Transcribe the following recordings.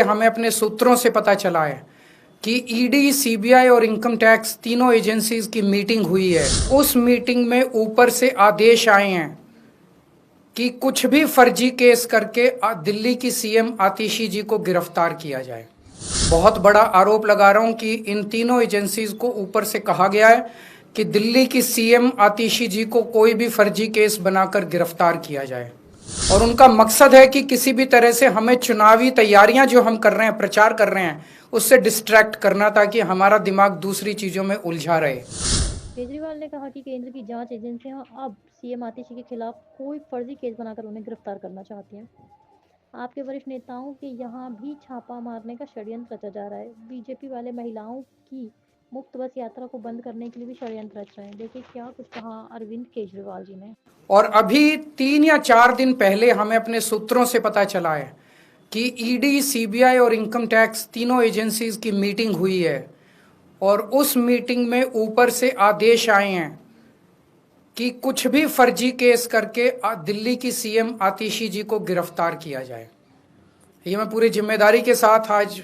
हमें अपने सूत्रों से पता चला है कि ईडी, सीबीआई और इनकम टैक्स तीनों एजेंसीज की मीटिंग हुई है। उस मीटिंग में ऊपर से आदेश आए हैं कि कुछ भी फर्जी केस करके दिल्ली की सीएम आतिशी जी को गिरफ्तार किया जाए। बहुत बड़ा आरोप लगा रहा हूं कि इन तीनों एजेंसीज को ऊपर से कहा गया है कि दिल्ली की सीएम आतिशी जी को कोई भी फर्जी केस बनाकर गिरफ्तार किया जाए और उनका मकसद है कि किसी भी तरह से हमें चुनावी तैयारियां जो हम कर रहे हैं, प्रचार कर रहे हैं, उससे डिस्ट्रैक्ट करना ताकि हमारा दिमाग दूसरी चीजों में उलझा रहे। केजरीवाल ने कहा कि केंद्र की जांच एजेंसियां अब सीएम आतिशी के खिलाफ कोई फर्जी केस बनाकर उन्हें गिरफ्तार करना चाहती हैं। आपके वरिष्ठ नेताओं के यहाँ भी छापा मारने का षड्यंत्र रचा जा रहा है। बीजेपी वाले महिलाओं की मुफ्त बस यात्रा को बंद करने के लिए भी षड्यंत्र रच रहे हैं। देखिए क्या कुछ कहा अरविंद केजरीवाल जी ने। और अभी 3 या 4 दिन पहले हमें अपने सूत्रों से पता चला है कि ईडी, सीबीआई और इनकम टैक्स तीनों एजेंसीज की मीटिंग हुई है और उस मीटिंग में ऊपर से आदेश आए हैं कि कुछ भी फर्जी केस करके दिल्ली की सीएम आतिशी जी को गिरफ्तार किया जाए। ये मैं पूरी जिम्मेदारी के साथ आज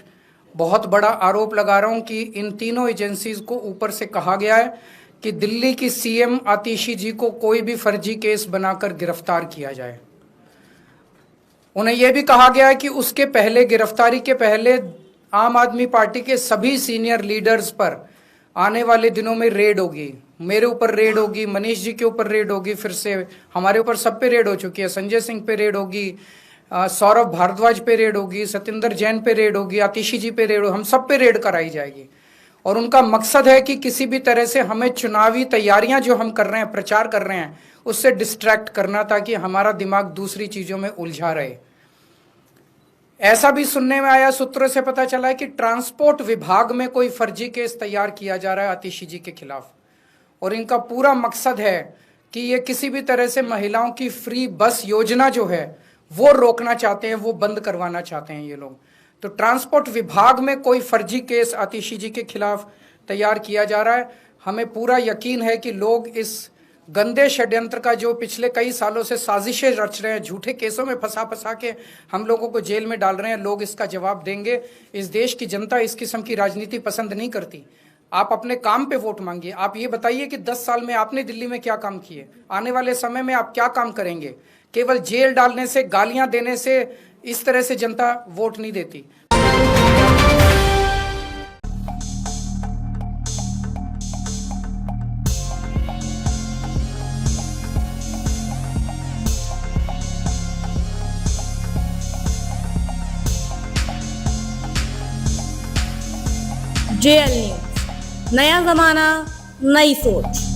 बहुत बड़ा आरोप लगा रहा हूं कि इन तीनों एजेंसीज को ऊपर से कहा गया है कि दिल्ली की सीएम आतिशी जी को कोई भी फर्जी केस बनाकर गिरफ्तार किया जाए। उन्हें यह भी कहा गया है कि उसके पहले, गिरफ्तारी के पहले, आम आदमी पार्टी के सभी सीनियर लीडर्स पर आने वाले दिनों में रेड होगी। मेरे ऊपर रेड होगी, मनीष जी के ऊपर रेड होगी, फिर से हमारे ऊपर सब पे रेड हो चुकी है। संजय सिंह पे रेड होगी, सौरभ भारद्वाज पे रेड होगी, सत्येंद्र जैन पे रेड होगी, आतिशी जी पे रेड होगी, हम सब पे रेड कराई जाएगी। और उनका मकसद है कि किसी भी तरह से हमें चुनावी तैयारियां जो हम कर रहे हैं, प्रचार कर रहे हैं, उससे डिस्ट्रैक्ट करना ताकि हमारा दिमाग दूसरी चीजों में उलझा रहे। ऐसा भी सुनने में आया, सूत्रों से पता चला है कि ट्रांसपोर्ट विभाग में कोई फर्जी केस तैयार किया जा रहा है आतिशी जी के खिलाफ और इनका पूरा मकसद है कि ये किसी भी तरह से महिलाओं की फ्री बस योजना जो है वो रोकना चाहते हैं, वो बंद करवाना चाहते हैं ये लोग। तो ट्रांसपोर्ट विभाग में कोई फर्जी केस आतिशी जी के खिलाफ तैयार किया जा रहा है। हमें पूरा यकीन है कि लोग इस गंदे षड्यंत्र का जो पिछले कई सालों से साजिशें रच रहे हैं, झूठे केसों में फंसा फंसा के हम लोगों को जेल में डाल रहे हैं, लोग इसका जवाब देंगे। इस देश की जनता इस किस्म की राजनीति पसंद नहीं करती। आप अपने काम पे वोट मांगिए। आप ये बताइए कि 10 साल में आपने दिल्ली में क्या काम किए, आने वाले समय में आप क्या काम करेंगे। केवल जेल डालने से, गालियां देने से इस तरह से जनता वोट नहीं देती। JL न्यूज़, नया जमाना, नई सोच।